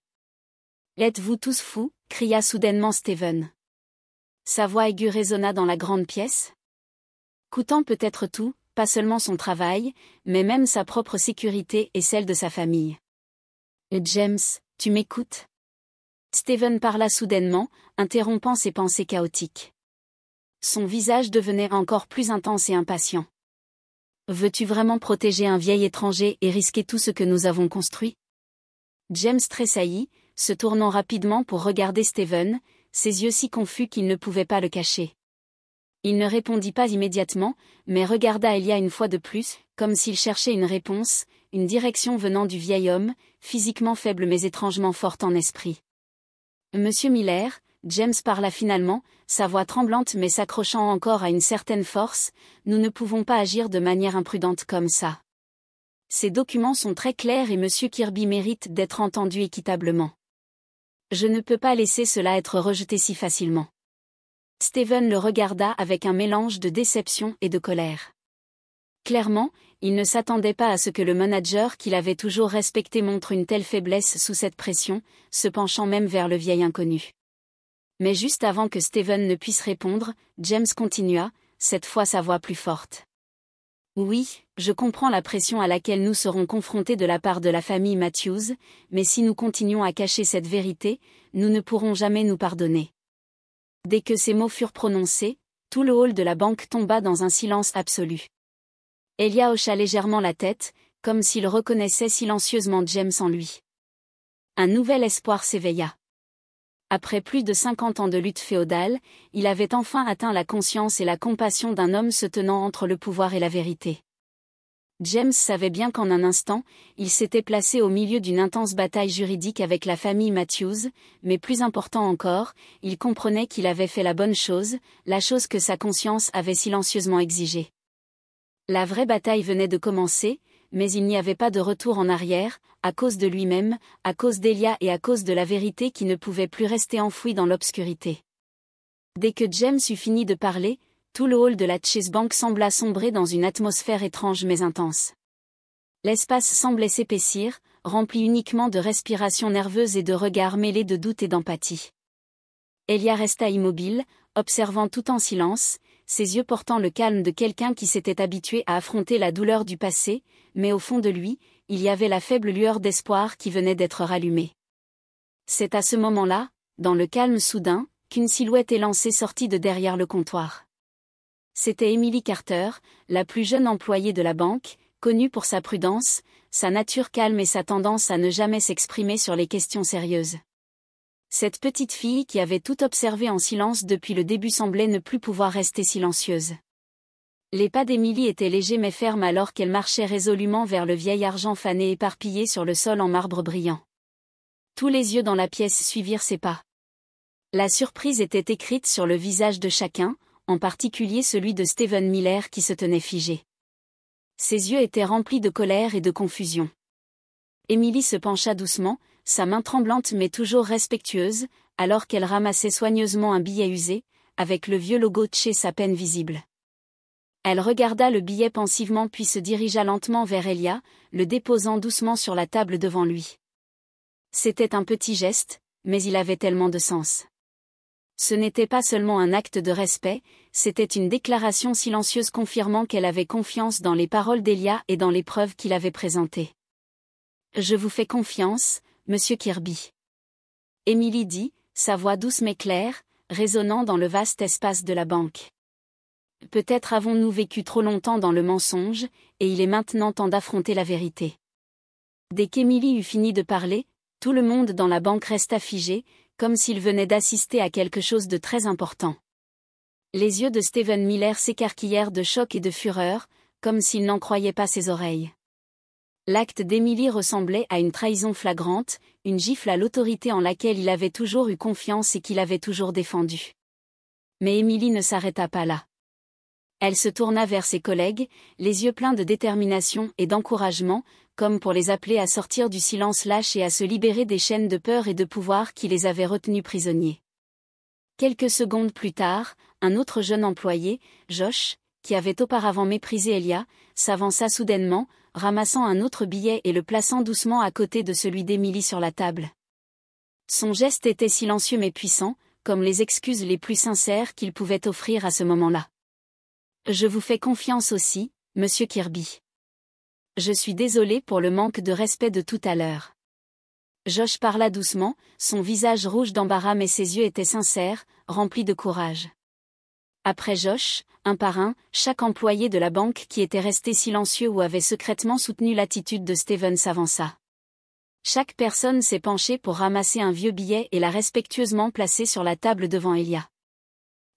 « Êtes-vous tous fous ?» cria soudainement Stephen. Sa voix aiguë résonna dans la grande pièce. Coûtant peut-être tout, pas seulement son travail, mais même sa propre sécurité et celle de sa famille. « James, tu m'écoutes ?» Stephen parla soudainement, interrompant ses pensées chaotiques. Son visage devenait encore plus intense et impatient. Veux-tu vraiment protéger un vieil étranger et risquer tout ce que nous avons construit? James tressaillit, se tournant rapidement pour regarder Steven, ses yeux si confus qu'il ne pouvait pas le cacher. Il ne répondit pas immédiatement, mais regarda Elia une fois de plus, comme s'il cherchait une réponse, une direction venant du vieil homme, physiquement faible mais étrangement fort en esprit. Monsieur Miller, James parla finalement, sa voix tremblante mais s'accrochant encore à une certaine force, nous ne pouvons pas agir de manière imprudente comme ça. Ces documents sont très clairs et Monsieur Kirby mérite d'être entendu équitablement. Je ne peux pas laisser cela être rejeté si facilement. Steven le regarda avec un mélange de déception et de colère. Clairement, il ne s'attendait pas à ce que le manager qu'il avait toujours respecté montre une telle faiblesse sous cette pression, se penchant même vers le vieil inconnu. Mais juste avant que Steven ne puisse répondre, James continua, cette fois sa voix plus forte. Oui, je comprends la pression à laquelle nous serons confrontés de la part de la famille Matthews, mais si nous continuons à cacher cette vérité, nous ne pourrons jamais nous pardonner. Dès que ces mots furent prononcés, tout le hall de la banque tomba dans un silence absolu. Elia hocha légèrement la tête, comme s'il reconnaissait silencieusement James en lui. Un nouvel espoir s'éveilla. Après plus de 50 ans de lutte féodale, il avait enfin atteint la conscience et la compassion d'un homme se tenant entre le pouvoir et la vérité. James savait bien qu'en un instant, il s'était placé au milieu d'une intense bataille juridique avec la famille Matthews, mais plus important encore, il comprenait qu'il avait fait la bonne chose, la chose que sa conscience avait silencieusement exigée. La vraie bataille venait de commencer, mais il n'y avait pas de retour en arrière, à cause de lui-même, à cause d'Elia et à cause de la vérité qui ne pouvait plus rester enfouie dans l'obscurité. Dès que James eut fini de parler, tout le hall de la Chase Bank sembla sombrer dans une atmosphère étrange mais intense. L'espace semblait s'épaissir, rempli uniquement de respirations nerveuses et de regards mêlés de doute et d'empathie. Elia resta immobile, observant tout en silence, ses yeux portant le calme de quelqu'un qui s'était habitué à affronter la douleur du passé, mais au fond de lui, il y avait la faible lueur d'espoir qui venait d'être rallumée. C'est à ce moment-là, dans le calme soudain, qu'une silhouette élancée sortit de derrière le comptoir. C'était Emily Carter, la plus jeune employée de la banque, connue pour sa prudence, sa nature calme et sa tendance à ne jamais s'exprimer sur les questions sérieuses. Cette petite fille qui avait tout observé en silence depuis le début semblait ne plus pouvoir rester silencieuse. Les pas d'Emily étaient légers mais fermes alors qu'elle marchait résolument vers le vieil argent fané éparpillé sur le sol en marbre brillant. Tous les yeux dans la pièce suivirent ses pas. La surprise était écrite sur le visage de chacun, en particulier celui de Steven Miller qui se tenait figé. Ses yeux étaient remplis de colère et de confusion. Emily se pencha doucement, sa main tremblante mais toujours respectueuse, alors qu'elle ramassait soigneusement un billet usé, avec le vieux logo de Chase à peine visible. Elle regarda le billet pensivement puis se dirigea lentement vers Elia, le déposant doucement sur la table devant lui. C'était un petit geste, mais il avait tellement de sens. Ce n'était pas seulement un acte de respect, c'était une déclaration silencieuse confirmant qu'elle avait confiance dans les paroles d'Elia et dans les preuves qu'il avait présentées. « Je vous fais confiance, Monsieur Kirby. » Emily dit, sa voix douce mais claire, résonnant dans le vaste espace de la banque. Peut-être avons-nous vécu trop longtemps dans le mensonge, et il est maintenant temps d'affronter la vérité. Dès qu'Emily eut fini de parler, tout le monde dans la banque resta figé, comme s'il venait d'assister à quelque chose de très important. Les yeux de Steven Miller s'écarquillèrent de choc et de fureur, comme s'il n'en croyait pas ses oreilles. L'acte d'Emily ressemblait à une trahison flagrante, une gifle à l'autorité en laquelle il avait toujours eu confiance et qu'il avait toujours défendue. Mais Emily ne s'arrêta pas là. Elle se tourna vers ses collègues, les yeux pleins de détermination et d'encouragement, comme pour les appeler à sortir du silence lâche et à se libérer des chaînes de peur et de pouvoir qui les avaient retenus prisonniers. Quelques secondes plus tard, un autre jeune employé, Josh, qui avait auparavant méprisé Elia, s'avança soudainement, ramassant un autre billet et le plaçant doucement à côté de celui d'Emily sur la table. Son geste était silencieux mais puissant, comme les excuses les plus sincères qu'il pouvait offrir à ce moment-là. « Je vous fais confiance aussi, Monsieur Kirby. Je suis désolé pour le manque de respect de tout à l'heure. » Josh parla doucement, son visage rouge d'embarras mais ses yeux étaient sincères, remplis de courage. Après Josh, un par un, chaque employé de la banque qui était resté silencieux ou avait secrètement soutenu l'attitude de Steven s'avança. Chaque personne s'est penchée pour ramasser un vieux billet et l'a respectueusement placé sur la table devant Elia.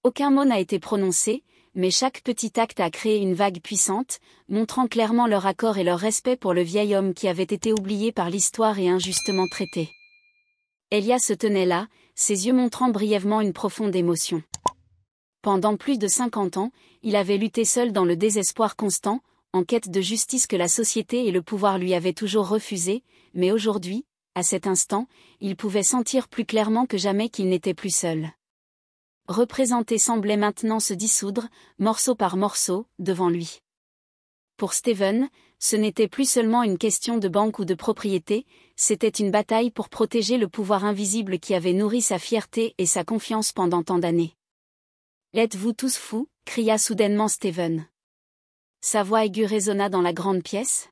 Aucun mot n'a été prononcé, mais chaque petit acte a créé une vague puissante, montrant clairement leur accord et leur respect pour le vieil homme qui avait été oublié par l'histoire et injustement traité. Elia se tenait là, ses yeux montrant brièvement une profonde émotion. Pendant plus de 50 ans, il avait lutté seul dans le désespoir constant, en quête de justice que la société et le pouvoir lui avaient toujours refusé, mais aujourd'hui, à cet instant, il pouvait sentir plus clairement que jamais qu'il n'était plus seul. Représenté semblait maintenant se dissoudre, morceau par morceau, devant lui. Pour Steven, ce n'était plus seulement une question de banque ou de propriété, c'était une bataille pour protéger le pouvoir invisible qui avait nourri sa fierté et sa confiance pendant tant d'années. « Êtes-vous tous fous » cria soudainement Steven. Sa voix aiguë résonna dans la grande pièce.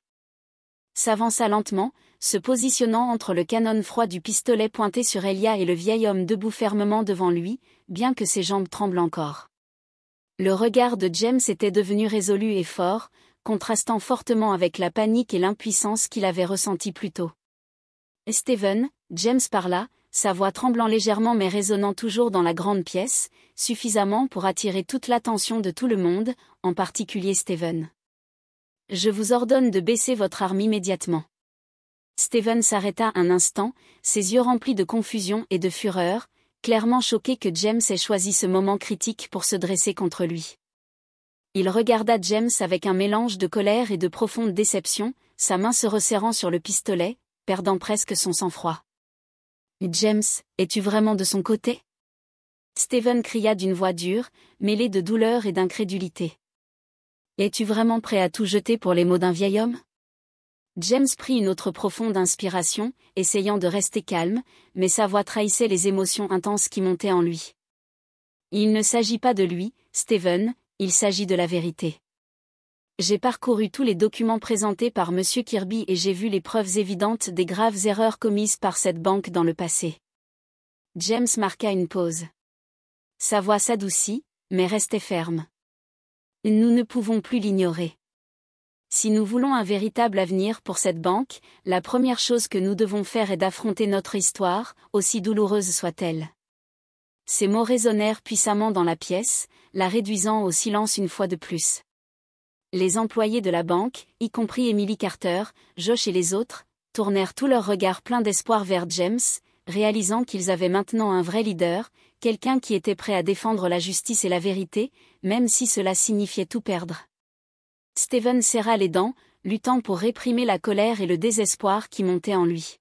S'avança lentement, se positionnant entre le canon froid du pistolet pointé sur Elia et le vieil homme debout fermement devant lui, bien que ses jambes tremblent encore. Le regard de James était devenu résolu et fort, contrastant fortement avec la panique et l'impuissance qu'il avait ressentie plus tôt. « Steven » James parla, sa voix tremblant légèrement mais résonnant toujours dans la grande pièce, suffisamment pour attirer toute l'attention de tout le monde, en particulier Steven. « Je vous ordonne de baisser votre arme immédiatement. » Steven s'arrêta un instant, ses yeux remplis de confusion et de fureur, clairement choqué que James ait choisi ce moment critique pour se dresser contre lui. Il regarda James avec un mélange de colère et de profonde déception, sa main se resserrant sur le pistolet, perdant presque son sang-froid. « James, es-tu vraiment de son côté ?» Steven cria d'une voix dure, mêlée de douleur et d'incrédulité. « Es-tu vraiment prêt à tout jeter pour les mots d'un vieil homme ?» James prit une autre profonde inspiration, essayant de rester calme, mais sa voix trahissait les émotions intenses qui montaient en lui. « Il ne s'agit pas de lui, Steven, il s'agit de la vérité. J'ai parcouru tous les documents présentés par M. Kirby et j'ai vu les preuves évidentes des graves erreurs commises par cette banque dans le passé. » James marqua une pause. Sa voix s'adoucit, mais restait ferme. « Nous ne pouvons plus l'ignorer. Si nous voulons un véritable avenir pour cette banque, la première chose que nous devons faire est d'affronter notre histoire, aussi douloureuse soit-elle. » Ces mots résonnèrent puissamment dans la pièce, la réduisant au silence une fois de plus. Les employés de la banque, y compris Emily Carter, Josh et les autres, tournèrent tous leurs regards pleins d'espoir vers James, réalisant qu'ils avaient maintenant un vrai leader, quelqu'un qui était prêt à défendre la justice et la vérité, même si cela signifiait tout perdre. Steven serra les dents, luttant pour réprimer la colère et le désespoir qui montaient en lui.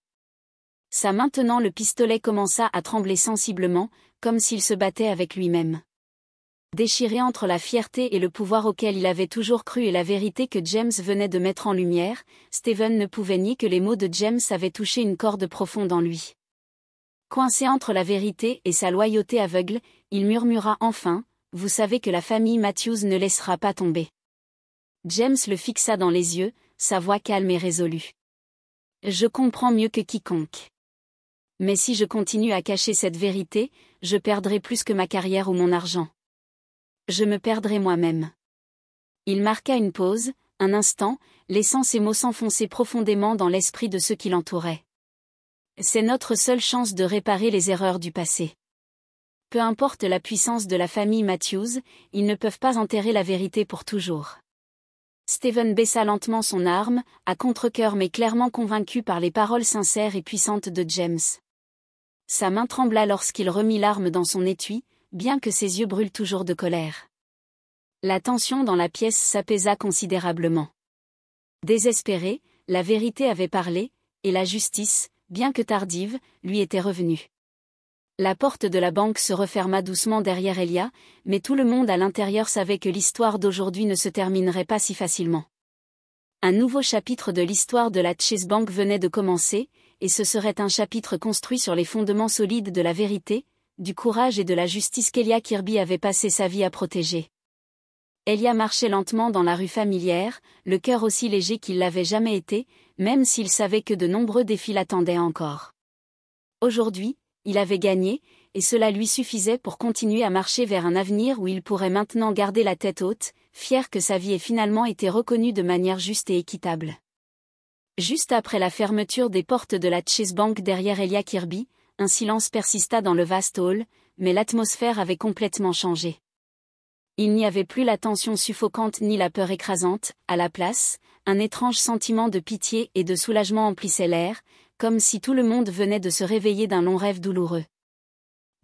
Sa main tenant le pistolet commença à trembler sensiblement, comme s'il se battait avec lui-même. Déchiré entre la fierté et le pouvoir auquel il avait toujours cru et la vérité que James venait de mettre en lumière, Steven ne pouvait nier que les mots de James avaient touché une corde profonde en lui. Coincé entre la vérité et sa loyauté aveugle, il murmura enfin, « Vous savez que la famille Matthews ne laissera pas tomber. » James le fixa dans les yeux, sa voix calme et résolue. « Je comprends mieux que quiconque. Mais si je continue à cacher cette vérité, je perdrai plus que ma carrière ou mon argent. Je me perdrai moi-même. » Il marqua une pause, un instant, laissant ces mots s'enfoncer profondément dans l'esprit de ceux qui l'entouraient. C'est notre seule chance de réparer les erreurs du passé. Peu importe la puissance de la famille Matthews, ils ne peuvent pas enterrer la vérité pour toujours. Steven baissa lentement son arme, à contre-cœur mais clairement convaincu par les paroles sincères et puissantes de James. Sa main trembla lorsqu'il remit l'arme dans son étui, bien que ses yeux brûlent toujours de colère. La tension dans la pièce s'apaisa considérablement. Désespéré, la vérité avait parlé, et la justice, bien que tardive, lui était revenue. La porte de la banque se referma doucement derrière Elia, mais tout le monde à l'intérieur savait que l'histoire d'aujourd'hui ne se terminerait pas si facilement. Un nouveau chapitre de l'histoire de la Chase Bank venait de commencer, et ce serait un chapitre construit sur les fondements solides de la vérité, du courage et de la justice qu'Elia Kirby avait passé sa vie à protéger. Elia marchait lentement dans la rue familière, le cœur aussi léger qu'il l'avait jamais été, même s'il savait que de nombreux défis l'attendaient encore. Aujourd'hui, il avait gagné, et cela lui suffisait pour continuer à marcher vers un avenir où il pourrait maintenant garder la tête haute, fier que sa vie ait finalement été reconnue de manière juste et équitable. Juste après la fermeture des portes de la Chase Bank derrière Elia Kirby, un silence persista dans le vaste hall, mais l'atmosphère avait complètement changé. Il n'y avait plus la tension suffocante ni la peur écrasante, à la place, un étrange sentiment de pitié et de soulagement emplissait l'air, comme si tout le monde venait de se réveiller d'un long rêve douloureux.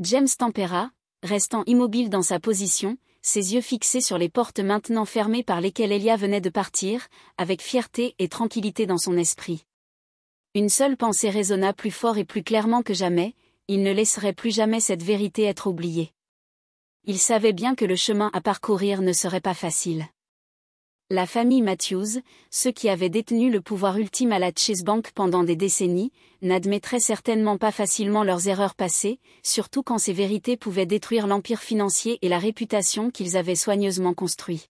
James tempéra, restant immobile dans sa position, ses yeux fixés sur les portes maintenant fermées par lesquelles Elia venait de partir, avec fierté et tranquillité dans son esprit. Une seule pensée résonna plus fort et plus clairement que jamais, il ne laisserait plus jamais cette vérité être oubliée. Il savait bien que le chemin à parcourir ne serait pas facile. La famille Matthews, ceux qui avaient détenu le pouvoir ultime à la Chase Bank pendant des décennies, n'admettraient certainement pas facilement leurs erreurs passées, surtout quand ces vérités pouvaient détruire l'empire financier et la réputation qu'ils avaient soigneusement construit.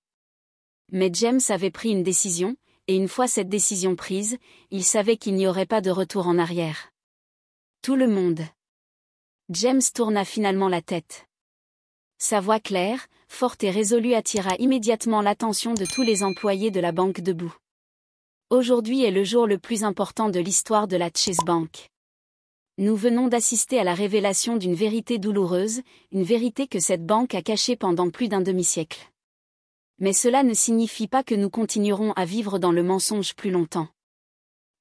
Mais James avait pris une décision, et une fois cette décision prise, il savait qu'il n'y aurait pas de retour en arrière. Tout le monde. James tourna finalement la tête. Sa voix claire, forte et résolue attira immédiatement l'attention de tous les employés de la banque debout. Aujourd'hui est le jour le plus important de l'histoire de la Chase Bank. Nous venons d'assister à la révélation d'une vérité douloureuse, une vérité que cette banque a cachée pendant plus d'un demi-siècle. Mais cela ne signifie pas que nous continuerons à vivre dans le mensonge plus longtemps.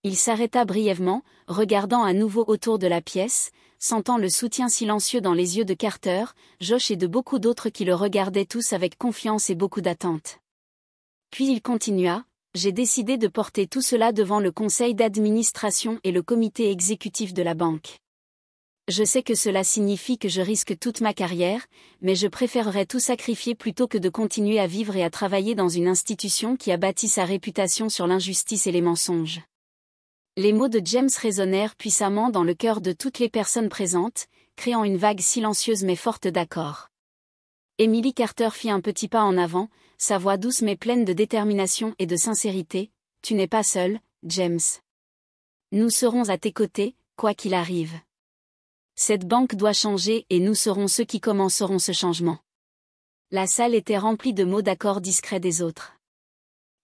Il s'arrêta brièvement, regardant à nouveau autour de la pièce, sentant le soutien silencieux dans les yeux de Carter, Josh et de beaucoup d'autres qui le regardaient tous avec confiance et beaucoup d'attente. Puis il continua, « J'ai décidé de porter tout cela devant le conseil d'administration et le comité exécutif de la banque. Je sais que cela signifie que je risque toute ma carrière, mais je préférerais tout sacrifier plutôt que de continuer à vivre et à travailler dans une institution qui a bâti sa réputation sur l'injustice et les mensonges. » Les mots de James résonnèrent puissamment dans le cœur de toutes les personnes présentes, créant une vague silencieuse mais forte d'accord. Emily Carter fit un petit pas en avant, sa voix douce mais pleine de détermination et de sincérité. « Tu n'es pas seul, James. Nous serons à tes côtés, quoi qu'il arrive. Cette banque doit changer et nous serons ceux qui commenceront ce changement. » La salle était remplie de mots d'accord discrets des autres.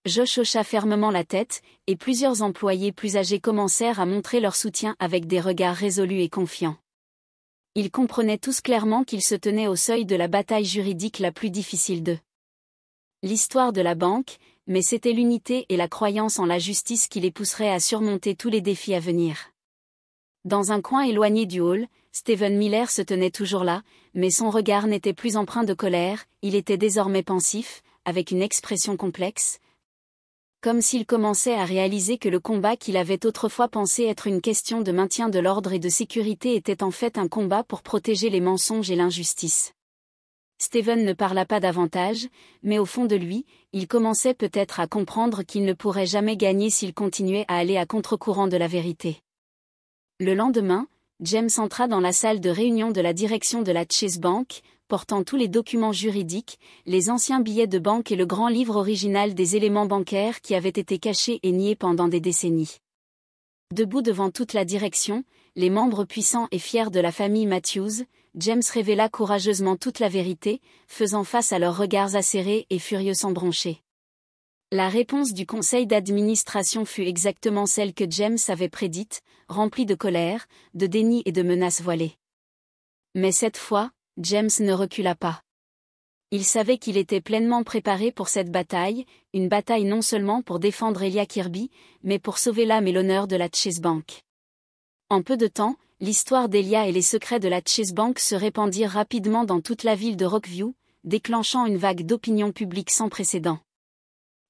Josh hocha fermement la tête, et plusieurs employés plus âgés commencèrent à montrer leur soutien avec des regards résolus et confiants. Ils comprenaient tous clairement qu'ils se tenaient au seuil de la bataille juridique la plus difficile d'eux. L'histoire de la banque, mais c'était l'unité et la croyance en la justice qui les pousserait à surmonter tous les défis à venir. Dans un coin éloigné du hall, Stephen Miller se tenait toujours là, mais son regard n'était plus empreint de colère, il était désormais pensif, avec une expression complexe, comme s'il commençait à réaliser que le combat qu'il avait autrefois pensé être une question de maintien de l'ordre et de sécurité était en fait un combat pour protéger les mensonges et l'injustice. Stephen ne parla pas davantage, mais au fond de lui, il commençait peut-être à comprendre qu'il ne pourrait jamais gagner s'il continuait à aller à contre-courant de la vérité. Le lendemain, James entra dans la salle de réunion de la direction de la Chase Bank, portant tous les documents juridiques, les anciens billets de banque et le grand livre original des éléments bancaires qui avaient été cachés et niés pendant des décennies. Debout devant toute la direction, les membres puissants et fiers de la famille Matthews, James révéla courageusement toute la vérité, faisant face à leurs regards acérés et furieux sans broncher. La réponse du conseil d'administration fut exactement celle que James avait prédite, remplie de colère, de déni et de menaces voilées. Mais cette fois, James ne recula pas. Il savait qu'il était pleinement préparé pour cette bataille, une bataille non seulement pour défendre Elia Kirby, mais pour sauver l'âme et l'honneur de la Chase Bank. En peu de temps, l'histoire d'Elia et les secrets de la Chase Bank se répandirent rapidement dans toute la ville de Rockview, déclenchant une vague d'opinion publique sans précédent.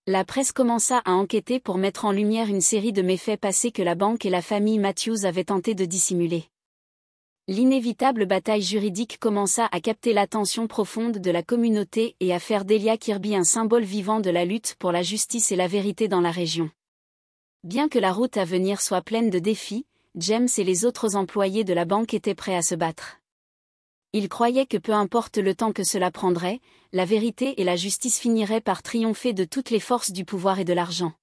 La presse commença à enquêter pour mettre en lumière une série de méfaits passés que la banque et la famille Matthews avaient tenté de dissimuler. L'inévitable bataille juridique commença à capter l'attention profonde de la communauté et à faire d'Elia Kirby un symbole vivant de la lutte pour la justice et la vérité dans la région. Bien que la route à venir soit pleine de défis, James et les autres employés de la banque étaient prêts à se battre. Ils croyaient que peu importe le temps que cela prendrait, la vérité et la justice finiraient par triompher de toutes les forces du pouvoir et de l'argent.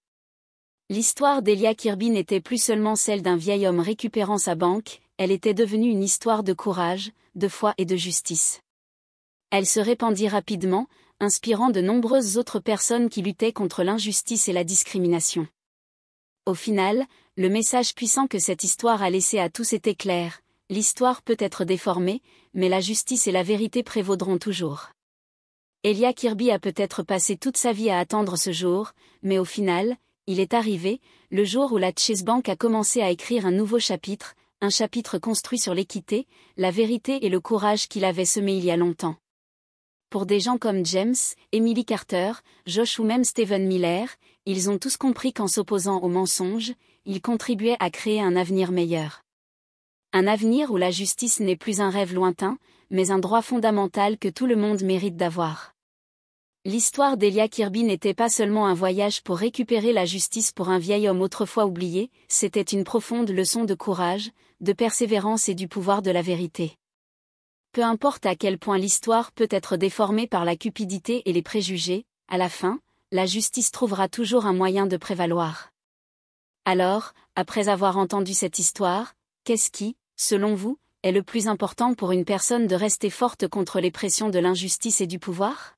L'histoire d'Elia Kirby n'était plus seulement celle d'un vieil homme récupérant sa banque, elle était devenue une histoire de courage, de foi et de justice. Elle se répandit rapidement, inspirant de nombreuses autres personnes qui luttaient contre l'injustice et la discrimination. Au final, le message puissant que cette histoire a laissé à tous était clair: l'histoire peut être déformée, mais la justice et la vérité prévaudront toujours. Elia Kirby a peut-être passé toute sa vie à attendre ce jour, mais au final, il est arrivé, le jour où la Chase Bank a commencé à écrire un nouveau chapitre, un chapitre construit sur l'équité, la vérité et le courage qu'il avait semé il y a longtemps. Pour des gens comme James, Emily Carter, Josh ou même Stephen Miller, ils ont tous compris qu'en s'opposant aux mensonges, ils contribuaient à créer un avenir meilleur. Un avenir où la justice n'est plus un rêve lointain, mais un droit fondamental que tout le monde mérite d'avoir. L'histoire d'Elia Kirby n'était pas seulement un voyage pour récupérer la justice pour un vieil homme autrefois oublié, c'était une profonde leçon de courage, de persévérance et du pouvoir de la vérité. Peu importe à quel point l'histoire peut être déformée par la cupidité et les préjugés, à la fin, la justice trouvera toujours un moyen de prévaloir. Alors, après avoir entendu cette histoire, qu'est-ce qui, selon vous, est le plus important pour une personne de rester forte contre les pressions de l'injustice et du pouvoir?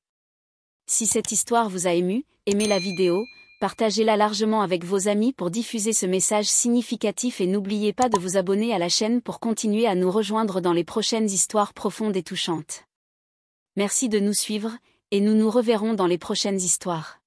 Si cette histoire vous a ému, aimez la vidéo, partagez-la largement avec vos amis pour diffuser ce message significatif et n'oubliez pas de vous abonner à la chaîne pour continuer à nous rejoindre dans les prochaines histoires profondes et touchantes. Merci de nous suivre, et nous nous reverrons dans les prochaines histoires.